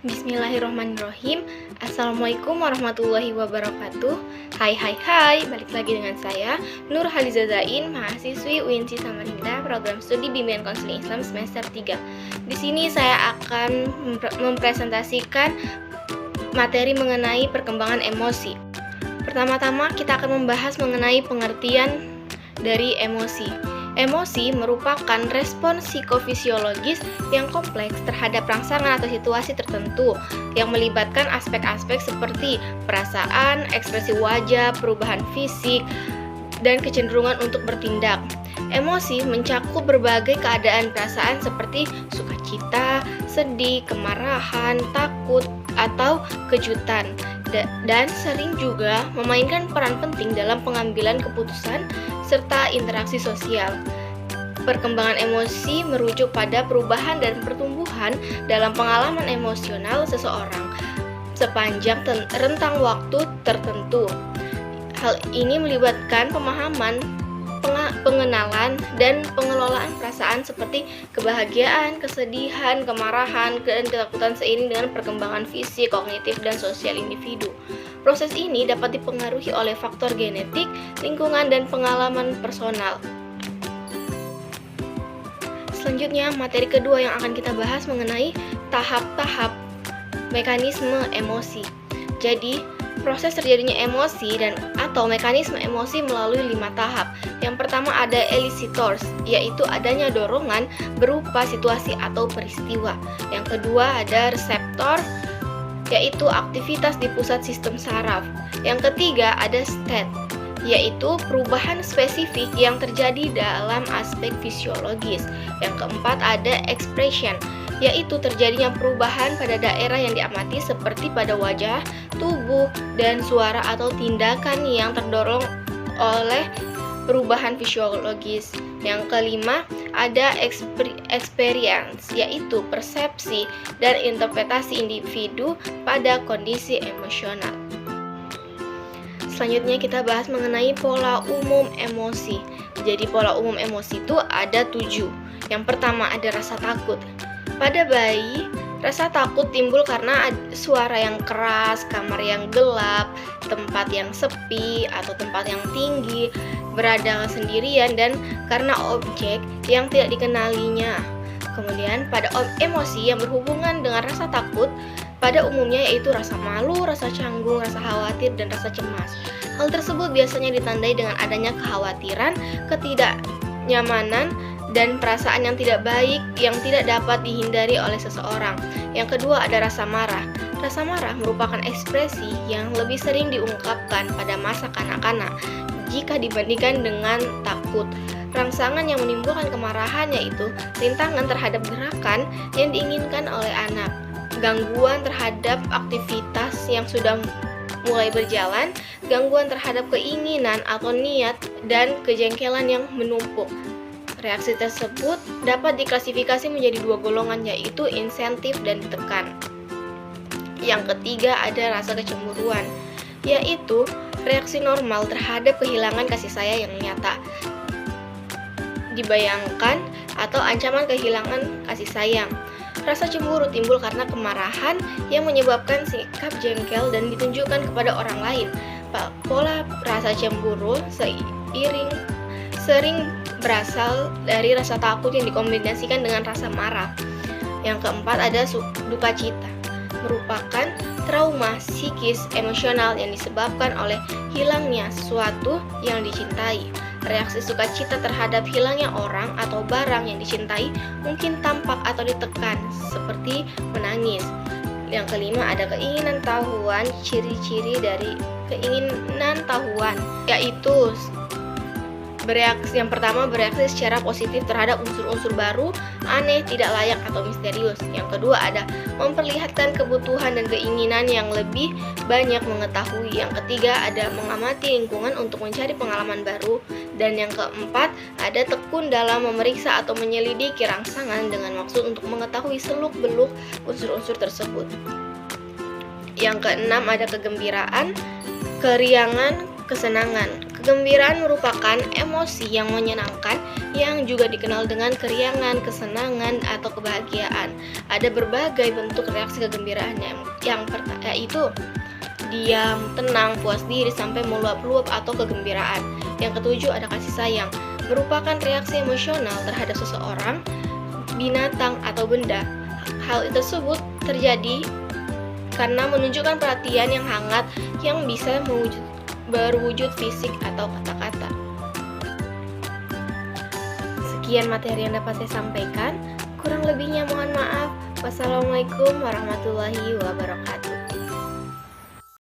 Bismillahirrahmanirrahim. Assalamualaikum warahmatullahi wabarakatuh. Hai, balik lagi dengan saya Nur Haliza Zain, mahasiswi UINSI Samarinda, program studi bimbingan konseling Islam semester 3. Di sini saya akan mempresentasikan materi mengenai perkembangan emosi. Pertama-tama kita akan membahas mengenai pengertian dari emosi. Emosi merupakan respon psikofisiologis yang kompleks terhadap rangsangan atau situasi tertentu yang melibatkan aspek-aspek seperti perasaan, ekspresi wajah, perubahan fisik, dan kecenderungan untuk bertindak. Emosi mencakup berbagai keadaan perasaan seperti sukacita, sedih, kemarahan, takut, atau kejutan, dan sering juga memainkan peran penting dalam pengambilan keputusan serta interaksi sosial. Perkembangan emosi merujuk pada perubahan dan pertumbuhan dalam pengalaman emosional seseorang sepanjang rentang waktu tertentu. Hal ini melibatkan pemahaman, pengenalan, dan pengelolaan perasaan seperti kebahagiaan, kesedihan, kemarahan, dan ketakutan seiring dengan perkembangan fisik, kognitif, dan sosial individu. Proses ini dapat dipengaruhi oleh faktor genetik, lingkungan, dan pengalaman personal. Selanjutnya, materi kedua yang akan kita bahas mengenai tahap-tahap mekanisme emosi. Jadi, proses terjadinya emosi atau mekanisme emosi melalui 5 tahap. Yang pertama ada elicitors, yaitu adanya dorongan berupa situasi atau peristiwa. Yang kedua ada reseptor, yaitu aktivitas di pusat sistem saraf. Yang ketiga ada state, yaitu perubahan spesifik yang terjadi dalam aspek fisiologis. Yang keempat ada expression, yaitu terjadinya perubahan pada daerah yang diamati seperti pada wajah, tubuh, dan suara atau tindakan yang terdorong oleh perubahan fisiologis. Yang kelima ada experience, yaitu persepsi dan interpretasi individu pada kondisi emosional. Selanjutnya kita bahas mengenai pola umum emosi. Jadi pola umum emosi itu ada 7. Yang pertama ada rasa takut. Pada bayi, rasa takut timbul karena suara yang keras, kamar yang gelap, tempat yang sepi atau tempat yang tinggi, berada sendirian, dan karena objek yang tidak dikenalinya. Kemudian pada emosi yang berhubungan dengan rasa takut pada umumnya yaitu rasa malu, rasa canggung, rasa khawatir, dan rasa cemas. Hal tersebut biasanya ditandai dengan adanya kekhawatiran, ketidaknyamanan, dan perasaan yang tidak baik yang tidak dapat dihindari oleh seseorang. Yang kedua ada rasa marah. Rasa marah merupakan ekspresi yang lebih sering diungkapkan pada masa kanak-kanak jika dibandingkan dengan takut. Rangsangan yang menimbulkan kemarahan yaitu rintangan terhadap gerakan yang diinginkan oleh anak, gangguan terhadap aktivitas yang sudah mulai berjalan, gangguan terhadap keinginan atau niat, dan kejengkelan yang menumpuk. Reaksi tersebut dapat diklasifikasi menjadi 2 golongan, yaitu insentif dan ditekan. Yang ketiga ada rasa kecemburuan, yaitu reaksi normal terhadap kehilangan kasih sayang yang nyata, dibayangkan, atau ancaman kehilangan kasih sayang. Rasa cemburu timbul karena kemarahan yang menyebabkan sikap jengkel dan ditunjukkan kepada orang lain. Pola rasa cemburu sering berasal dari rasa takut yang dikombinasikan dengan rasa marah. Yang keempat ada duka cita, merupakan trauma psikis emosional yang disebabkan oleh hilangnya sesuatu yang dicintai. Reaksi sukacita terhadap hilangnya orang atau barang yang dicintai mungkin tampak atau ditekan, seperti menangis. Yang kelima ada keinginan tahuan. Ciri-ciri dari keinginan tahuan yaitu yang pertama bereaksi secara positif terhadap unsur-unsur baru, aneh, tidak layak, atau misterius. Yang kedua ada memperlihatkan kebutuhan dan keinginan yang lebih banyak mengetahui. Yang ketiga ada mengamati lingkungan untuk mencari pengalaman baru. Dan yang keempat ada tekun dalam memeriksa atau menyelidiki rangsangan dengan maksud untuk mengetahui seluk-beluk unsur-unsur tersebut. Yang keenam ada kegembiraan, keriangan, kesenangan. Kegembiraan merupakan emosi yang menyenangkan yang juga dikenal dengan keriangan, kesenangan, atau kebahagiaan. Ada berbagai bentuk reaksi kegembiraan yang pertama yaitu diam, tenang, puas diri, sampai meluap-luap atau kegembiraan. Yang ketujuh ada kasih sayang, merupakan reaksi emosional terhadap seseorang, binatang, atau benda. Hal tersebut terjadi karena menunjukkan perhatian yang hangat yang bisa berwujud fisik atau kata-kata. Sekian materi yang dapat saya sampaikan. Kurang lebihnya mohon maaf. Wassalamualaikum warahmatullahi wabarakatuh.